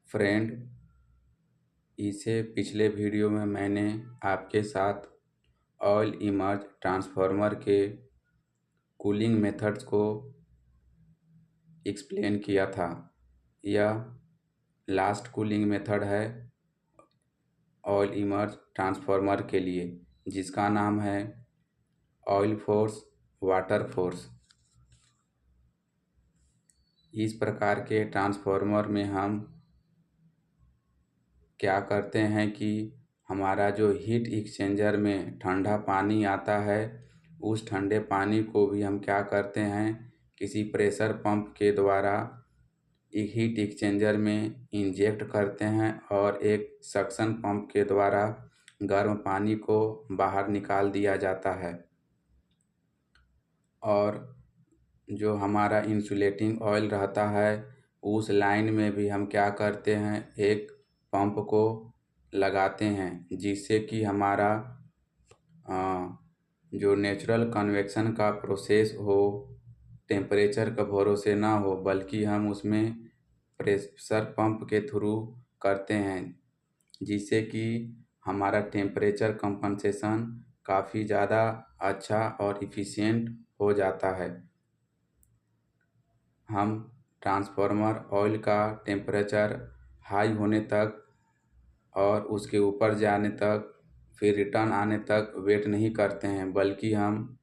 Friend, इसे पिछले video में मैंने आपके साथ ऑयल इमर्ज ट्रांसफार्मर के कूलिंग मेथड्स को एक्सप्लेन किया था। यह लास्ट कूलिंग मेथड है ऑयल इमर्ज ट्रांसफार्मर के लिए, जिसका नाम है ऑयल फोर्स वाटर फोर्स। इस प्रकार के ट्रांसफार्मर में हम क्या करते हैं कि हमारा जो हीट एक्सचेंजर में ठंडा पानी आता है, उस ठंडे पानी को भी हम क्या करते हैं, किसी प्रेशर पंप के द्वारा एक हीट एक्सचेंजर में इंजेक्ट करते हैं और एक सक्शन पंप के द्वारा गर्म पानी को बाहर निकाल दिया जाता है। और जो हमारा इंसुलेटिंग ऑयल रहता है, उस लाइन में भी हम क्या करते हैं, एक पंप को लगाते हैं, जिससे कि हमारा जो नेचुरल कन्वेक्शन का प्रोसेस हो, टेम्परेचर का भरोसे ना हो, बल्कि हम उसमें प्रेशर पंप के थ्रू करते हैं, जिससे कि हमारा टेम्परेचर कंपनसेशन काफ़ी ज़्यादा अच्छा और इफ़िशियंट हो जाता है। हम ट्रांसफार्मर ऑयल का टेम्परेचर हाई होने तक और उसके ऊपर जाने तक, फिर रिटर्न आने तक वेट नहीं करते हैं, बल्कि हम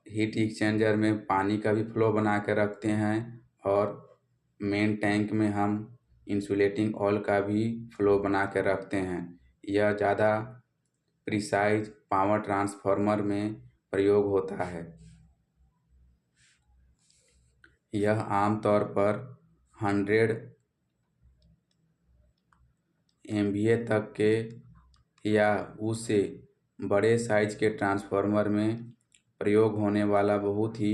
हीट एक्सचेंजर में पानी का भी फ्लो बना के रखते हैं और मेन टैंक में हम इंसुलेटिंग ऑयल का भी फ्लो बना के रखते हैं। यह ज़्यादा प्रिसाइज पावर ट्रांसफार्मर में प्रयोग होता है। यह आमतौर पर 100 MVA तक के या उससे बड़े साइज के ट्रांसफार्मर में प्रयोग होने वाला बहुत ही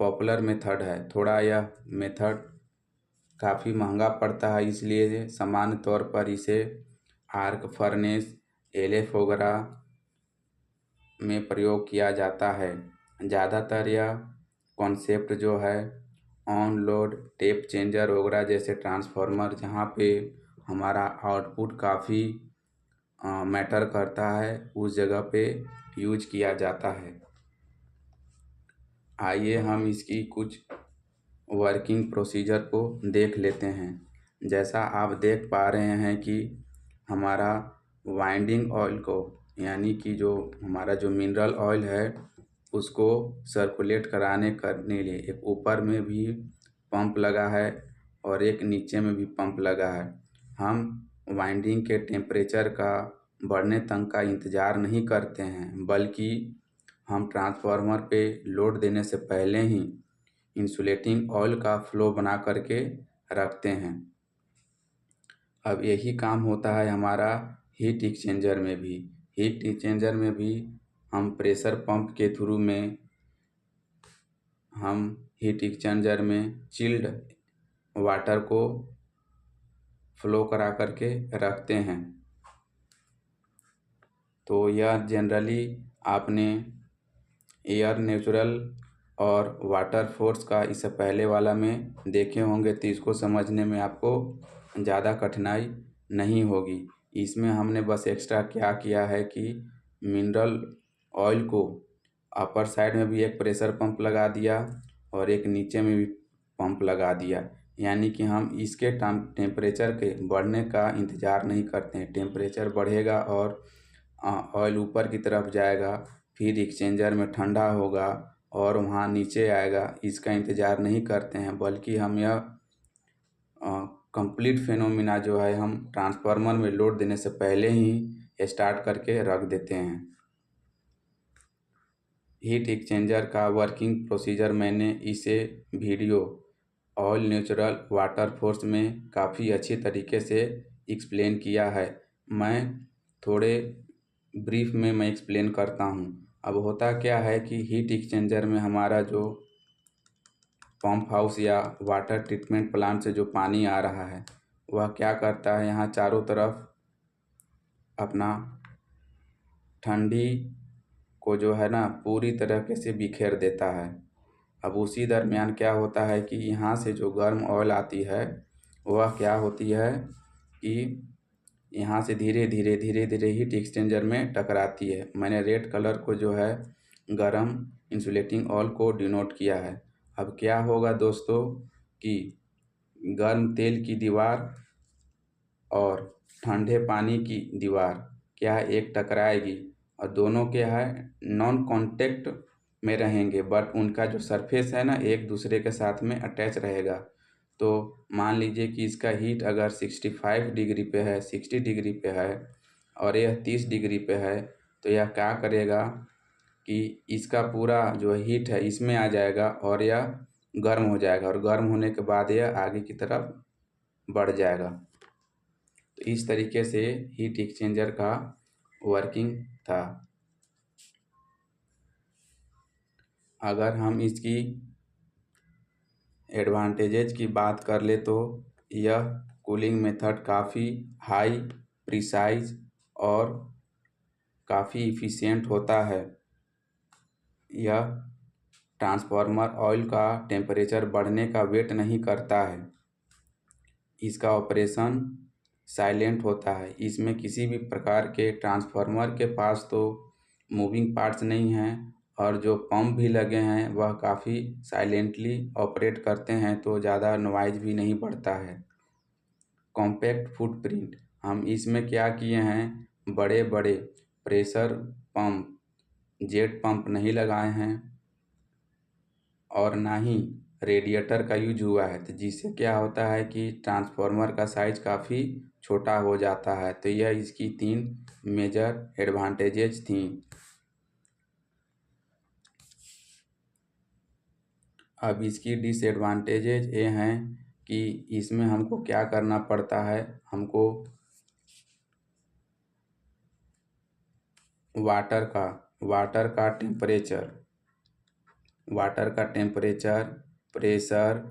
पॉपुलर मेथड है। थोड़ा यह मेथड काफ़ी महंगा पड़ता है, इसलिए सामान्य तौर पर इसे आर्क फर्नेस, LF वगैरह में प्रयोग किया जाता है। ज़्यादातर यह कॉन्सेप्ट जो है ऑन लोड टेप चेंजर वगैरह जैसे ट्रांसफार्मर, जहाँ पे हमारा आउटपुट काफ़ी मैटर करता है, उस जगह पे यूज किया जाता है। आइए हम इसकी कुछ वर्किंग प्रोसीजर को देख लेते हैं। जैसा आप देख पा रहे हैं कि हमारा वाइंडिंग ऑयल को, यानी कि जो हमारा जो मिनरल ऑयल है, उसको सर्कुलेट करने लिए एक ऊपर में भी पंप लगा है और एक नीचे में भी पंप लगा है। हम वाइंडिंग के टेम्परेचर का बढ़ने तक का इंतज़ार नहीं करते हैं, बल्कि हम ट्रांसफार्मर पे लोड देने से पहले ही इंसुलेटिंग ऑयल का फ्लो बना करके रखते हैं। अब यही काम होता है हमारा हीट एक्सचेंजर में भी। हीट एक्सचेंजर में भी हम प्रेशर पंप के थ्रू में हम हीट एक्सचेंजर में चिल्ड वाटर को फ्लो करा करके रखते हैं। तो यह जनरली आपने एयर नेचुरल और वाटर फोर्स का इससे पहले वाला में देखे होंगे, तो इसको समझने में आपको ज़्यादा कठिनाई नहीं होगी। इसमें हमने बस एक्स्ट्रा क्या किया है कि मिनरल ऑयल को अपर साइड में भी एक प्रेशर पंप लगा दिया और एक नीचे में भी पंप लगा दिया, यानी कि हम इसके टेम्परेचर के बढ़ने का इंतज़ार नहीं करते हैं। टेम्परेचर बढ़ेगा और ऑयल ऊपर की तरफ जाएगा, फिर एक्सचेंजर में ठंडा होगा और वहाँ नीचे आएगा, इसका इंतज़ार नहीं करते हैं, बल्कि हम यह कंप्लीट फेनोमिना जो है हम ट्रांसफार्मर में लोड देने से पहले ही स्टार्ट करके रख देते हैं। हीट एक्सचेंजर का वर्किंग प्रोसीजर मैंने इसे video oil natural water force में काफ़ी अच्छी तरीके से एक्सप्लेन किया है। मैं थोड़े ब्रीफ में मैं एक्सप्लेन करता हूँ। अब होता क्या है कि हीट एक्सचेंजर में हमारा जो पंप हाउस या वाटर ट्रीटमेंट प्लांट से जो पानी आ रहा है, वह क्या करता है, यहाँ चारों तरफ अपना ठंडी को जो है ना पूरी तरीके से बिखेर देता है। अब उसी दरमियान क्या होता है कि यहाँ से जो गर्म ऑयल आती है वह क्या होती है कि यहाँ से धीरे धीरे हीट एक्सचेंजर में टकराती है। मैंने रेड कलर को जो है गर्म इंसुलेटिंग ऑयल को डिनोट किया है। अब क्या होगा दोस्तों कि गर्म तेल की दीवार और ठंडे पानी की दीवार क्या है एक टकराएगी और दोनों क्या है नॉन कांटेक्ट में रहेंगे, बट उनका जो सरफेस है ना एक दूसरे के साथ में अटैच रहेगा। तो मान लीजिए कि इसका हीट अगर 65 डिग्री पे है, 60 डिग्री पे है और यह 30 डिग्री पे है, तो यह क्या करेगा कि इसका पूरा जो हीट है इसमें आ जाएगा और यह गर्म हो जाएगा और गर्म होने के बाद यह आगे की तरफ बढ़ जाएगा। तो इस तरीके से हीट एक्सचेंजर का वर्किंग था। अगर हम इसकी एडवांटेजेस की बात कर ले तो यह कूलिंग मेथड काफ़ी हाई प्रिसाइज और काफ़ी इफ़िशियंट होता है। यह ट्रांसफार्मर ऑयल का टेम्परेचर बढ़ने का वेट नहीं करता है। इसका ऑपरेशन साइलेंट होता है। इसमें किसी भी प्रकार के ट्रांसफार्मर के पास तो मूविंग पार्ट्स नहीं हैं और जो पंप भी लगे हैं वह काफ़ी साइलेंटली ऑपरेट करते हैं, तो ज़्यादा नॉइज़ भी नहीं बढ़ता है। कॉम्पैक्ट फुटप्रिंट, हम इसमें क्या किए हैं, बड़े बड़े प्रेशर पंप जेट पंप नहीं लगाए हैं और ना ही रेडिएटर का यूज हुआ है, तो जिससे क्या होता है कि ट्रांसफार्मर का साइज काफ़ी छोटा हो जाता है। तो यह इसकी 3 मेजर एडवांटेजेस थी। अब इसकी डिसएडवांटेजेज ये हैं कि इसमें हमको क्या करना पड़ता है, हमको वाटर का टेम्परेचर प्रेशर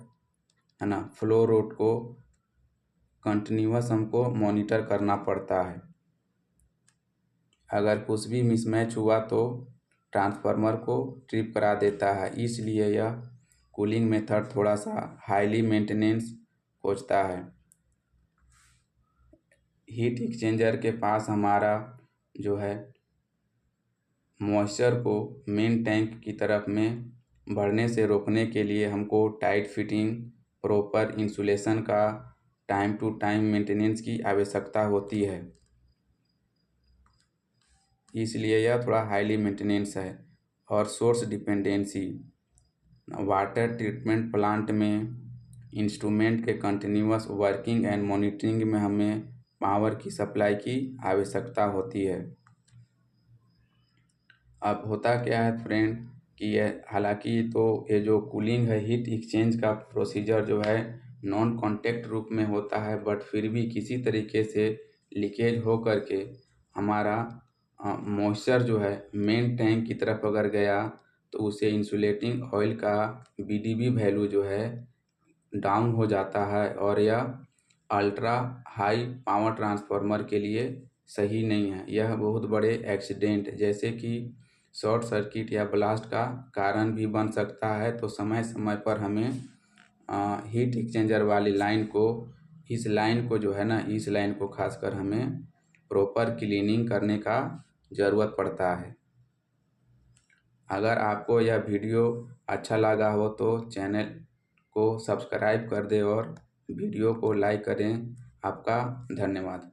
है ना, फ्लो रेट को कंटिन्यूअस हमको मॉनिटर करना पड़ता है। अगर कुछ भी मिसमैच हुआ तो ट्रांसफार्मर को ट्रिप करा देता है, इसलिए यह कूलिंग मेथड थोड़ा सा हाईली मेंटेनेंस खोजता है। हीट एक्सचेंजर के पास हमारा जो है मॉइस्चर को मेन टैंक की तरफ में बढ़ने से रोकने के लिए हमको टाइट फिटिंग, प्रॉपर इंसुलेशन का टाइम टू टाइम मेंटेनेंस की आवश्यकता होती है, इसलिए यह थोड़ा हाईली मेंटेनेंस है। और source dependency, water treatment plant में इंस्ट्रूमेंट के कंटिन्यूअस वर्किंग एंड मॉनिटरिंग में हमें पावर की सप्लाई की आवश्यकता होती है। अब होता क्या है फ्रेंड कि यह हालांकि तो ये जो कूलिंग है हीट एक्सचेंज का प्रोसीजर जो है नॉन कांटेक्ट रूप में होता है, बट फिर भी किसी तरीके से लीकेज हो करके हमारा मॉइस्चर जो है मेन टैंक की तरफ अगर गया तो उसे इंसुलेटिंग ऑयल का बीडीबी वैल्यू जो है डाउन हो जाता है और यह अल्ट्रा हाई पावर ट्रांसफार्मर के लिए सही नहीं है। यह बहुत बड़े एक्सीडेंट जैसे कि शॉर्ट सर्किट या ब्लास्ट का कारण भी बन सकता है। तो समय समय पर हमें हीट एक्सचेंजर वाली लाइन को इस लाइन को खासकर हमें प्रॉपर क्लीनिंग करने का ज़रूरत पड़ता है। अगर आपको यह वीडियो अच्छा लगा हो तो चैनल को सब्सक्राइब कर दें और वीडियो को लाइक करें। आपका धन्यवाद।